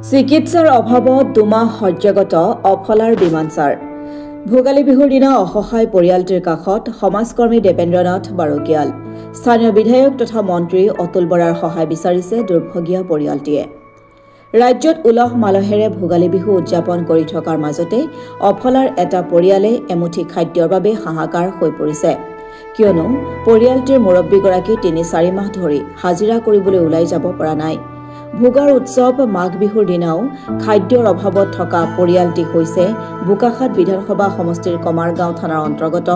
চিকিৎসাৰ অভাৱত দুমাহ সহ্যগত অফলাৰ বিমানচাৰ ভোগালী বিহুৰ দিনা অসহায় পৰিয়ালটিৰ কাষত সমাজকৰ্মী দেবেন্দ্ৰনাথ বাৰকিয়াল স্থানীয় বিধায়ক তথা মন্ত্ৰী অতুল বৰাৰ সহায় বিচাৰিছে দুৰ্ভগীয়া পৰিয়ালটিয়ে ৰাজ্যত উলহ মালহেৰে ভোগালী বিহু উদযাপন কৰি থকাৰ মাজতে অফলাৰ এটা পৰিয়ালে এমুঠি খাদ্যৰ বাবে হাহাকাৰ হৈ পৰিছে কিয়নো পৰিয়ালটিৰ মুৰব্বীগৰাকী ৩-৪ মাহ ধৰি হাজিৰা কৰিবলৈ ওলাই যাব পৰা নাই ভোগৰ উৎসৱ মাঘ বিহুৰ দিনাও খাদ্যৰ অভাৱত থকা পৰিয়ালটি হৈছে বোকাখাত বিধানসভা সমষ্টিৰ কমাৰগাঁও থানাৰ অন্তৰ্গত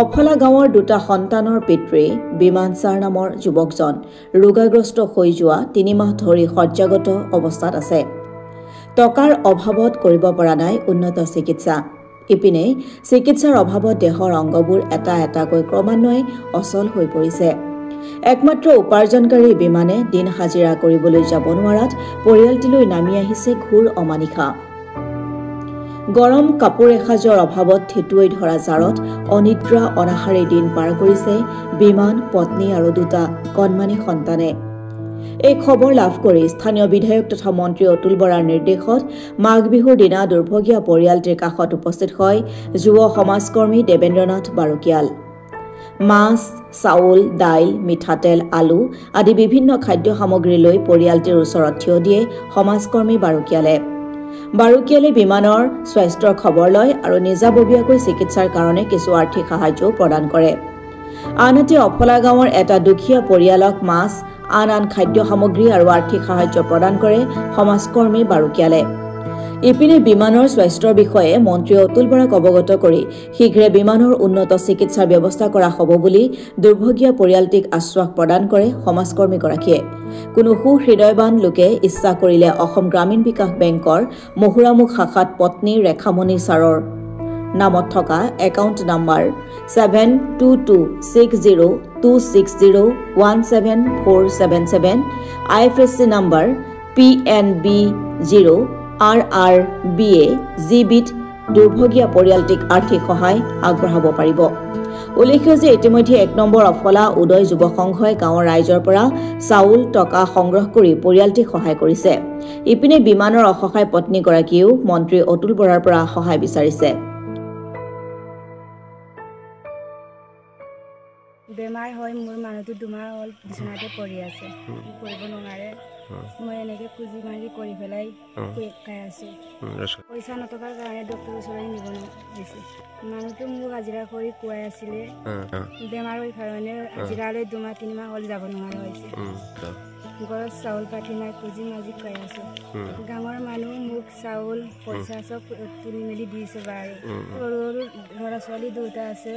অফলা গাঁৱৰ দুটা সন্তানৰ পিতৃ বিমানচাৰ নামৰ যুৱকজন ৰোগাগ্ৰস্ত হৈ যোৱা ৩ মাহ ধৰি শয্যাগত অৱস্থাত আছে টকাৰ অভাৱত কৰিব পৰা নাই উন্নত চিকিৎসা ইপিনে চিকিৎসাৰ অভাৱত দেহৰ অংগবোৰ এটা এটাকৈ ক্ৰমান্বয়ে অচল হৈ পৰিছে একমাত্ৰ উপাৰ্জনকাৰী বিমানে দিন হাজিৰা কৰিবলৈ যাব নোৱাৰাত পৰিয়ালটিলৈ নামি আহিছে ঘোৰ অমানিশা গৰম কাপোৰ এসাজৰ অভাৱত থিতুৱাই ধৰা জাৰত অনিদ্ৰা অনাহাৰে দিন পাৰ কৰিছে বিমান পত্নী আৰু দুটা কণমানি সন্তানে এই খবৰ লাভ কৰি স্থানীয় বিধায়ক তথা মন্ত্ৰী অতুল বৰাৰ নিৰ্দেশত মাঘ বিহুৰ দিনা দুৰ্ভগীয়া পৰিয়ালটিৰ কাষত উপস্থিত হয় যুৱ সমাজকৰ্মী দেবেন্দ্ৰনাথ বাৰকিয়াল মাছ চাউল দাইল মিঠাতেল আলু আদি বিভিন্ন খাদ্য সামগ্ৰী লৈ পৰিয়ালটিৰ ওচৰত থিয় দিয়ে সমাজকৰ্মী বাৰকিয়ালে বিমানৰ স্বাস্থ্যৰ খবৰ লয় আৰু নিজাববীয়াকৈ চিকিৎসাৰ কাৰণে কিছু আৰ্থিক সাহায্যও প্ৰদান কৰে আনহাতে অফলা গাঁৱৰ এটা দুখীয়া পৰিয়ালক মাছ আন খাদ্য সামগ্ৰী আৰু আৰ্থিক সাহায্য প্ৰদান কৰে সমাজকৰ্মী বাৰকিয়ালে ইপিনে বিমানৰ স্বাস্থ্যৰ বিষয়ে মন্ত্ৰী অতুল বৰাক অৱগত কৰি শীঘ্ৰে বিমানৰ উন্নত চিকিৎসাৰ ব্যৱস্থা কৰা হ'ব বুলি দুৰ্ভগীয়া পৰিয়ালটিক আশ্বাস প্ৰদান কৰে সমাজকৰ্মীগৰাকীয়ে কোনো সুহৃদয়বান লোকে ইচ্ছা কৰিলে অসম গ্ৰামীণ বিকাশ বেংকৰ মহুৰামুখ শাখাত পত্নী ৰেখামণি ছাৰৰ নামত থকা account number 72260260174777 IFSC number PNB0 RRBA জিবিত দুৰ্ভগীয়া পৰিয়ালটিক আৰ্থিক সহায় আগবঢ়াব পাৰিব উল্লেখ্য যে ইতিমধ্যে ১ নম্বৰ অফলা উদয় যুৱ সংঘই গাঁৱৰ ৰাইজৰ পৰা চাউল টকা সংগ্ৰহ কৰি পৰিয়ালটিক সহায় কৰিছে ইপিনে বিমানৰ অসহায় পত্নীগৰাকীয়েও মন্ত্ৰী অতুল বৰাৰ পৰা সহায় বিচাৰিছে বেমাৰ হয় মোৰ মানুহটো দুমাহ হ'ল বিছনাতে পৰি আছে কৰিব নোৱাৰে মই এনেকৈ পুঁজি মাৰি কৰি পেলাই খাই আছোঁ পইচা নথকাৰ কাৰণে ডক্টৰৰ ওচৰলৈ নিব দিছে মানুহটো মোক হাজিৰা কৰি খুৱাই আছিলে বেমাৰৰ কাৰণে হাজিৰালৈ 2-3 মাহ হ'ল যাব নোৱাৰা হৈছে ঘৰত চাউল পাতি নাই পুঁজি মাজি খাই আছোঁ গাঁৱৰ মানুহ মোক চাউল পইচা চব তুলি মেলি দিছে বাৰু সৰু সৰু ল'ৰা ছোৱালী দুটা আছে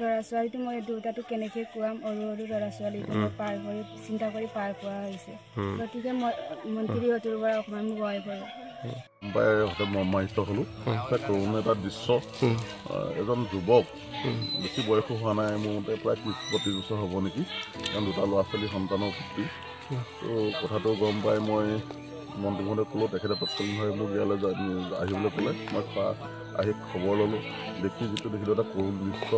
ল'ৰা ছোৱালীটো মই দুটাটো কেনেকৈ খুৱাম সৰু ল'ৰা ছোৱালী পাৰ কৰি চিন্তা কৰি পাৰ কৰা হৈছে গতিকে মই মন্ত্ৰী অতুল বৰা অকণমান মোক সহায় কৰে মৰ্মাহিত হ'লোঁ তৰুণ এটা দৃশ্য এজন যুৱক বেছি বয়সো হোৱা নাই মোৰ মতে প্ৰায় 30-32 বছৰ হ'ব নেকি কাৰণ দুটা ল'ৰা ছোৱালী সন্তানৰ পুত্ৰী তো কথাটো গম পাই মই মন্ত্ৰী মহোদয়ে ক'লোঁ তেখেতে তৎকালীনভাৱে মোক ইয়ালৈ আহিবলৈ ক'লে মই আহি খবৰ ল'লোঁ দেখি যিটো দেখিলোঁ এটা কৰুণ দৃশ্য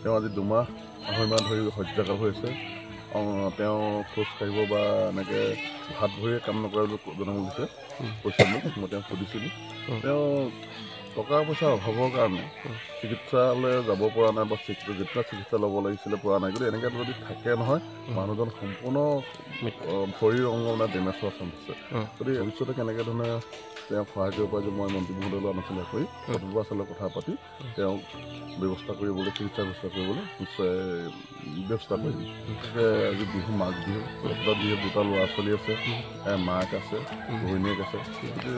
তেওঁ আজি 2 মাহ 2.5 মাহ ধৰি শয্যাগাৰ হৈ আছে তেওঁ খোজ কাঢ়িব বা এনেকৈ হাত ভৰিয়ে কাম নকৰা বুলি জনাব দিছে কৈছে মই তেওঁক সুধিছিলোঁ তেওঁ টকা পইচাৰ অভাৱৰ কাৰণে চিকিৎসালয় যাব পৰা নাই বা যেতিয়া চিকিৎসা ল'ব লাগিছিলে পৰা নাই কিন্তু এনেকৈ যদি থাকে নহয় মানুহজন সম্পূৰ্ণ শৰীৰ অংগ মানে ডেমেজ হোৱা চান্স আছে গতিকে ভৱিষ্যতে কেনেকৈ ধৰণে তেওঁক সহায় কৰিব পাৰে যে মই মন্ত্ৰী মহোদয়লৈ আলোচনা কৰি অতুল বৰাৰ লগত কথা পাতি তেওঁক ব্যৱস্থা কৰিবলৈ চিকিৎসা ব্যৱস্থা কৰিবলৈ নিশ্চয় ব্যৱস্থা কৰিম গতিকে আজি বিহু মাঘ বিহু যিহেতু দুটা ল'ৰা ছোৱালী আছে মাক আছে ঘৈণীয়েক আছে গতিকে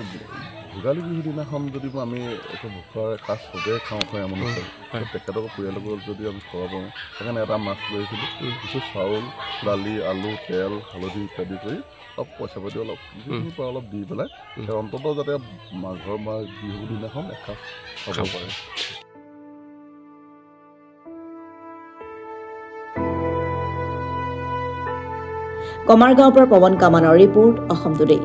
ভোগালী বিহুৰ দিনাখন যদি আমি একো ভোখৰ এসাঁজ চবেই খাওঁ আমনি হয় তেখেতক পৰিয়ালক যদি আমি খোৱা পাওঁ সেইকাৰণে এটা মাছ লৈ আহিছিলোঁ কিছু চাউল দালি আলু তেল হালধি ইত্যাদি কৰি অলপ পইচা পাতি অলপ দি পেলাই অন্ততঃ যাতে মাঘৰ বিহুৰ দিনাখন এসাঁজ খাব পাৰে কমাৰগাঁৱৰ পৰা পৱন কামানৰ ৰিপৰ্ট অসম টুডে।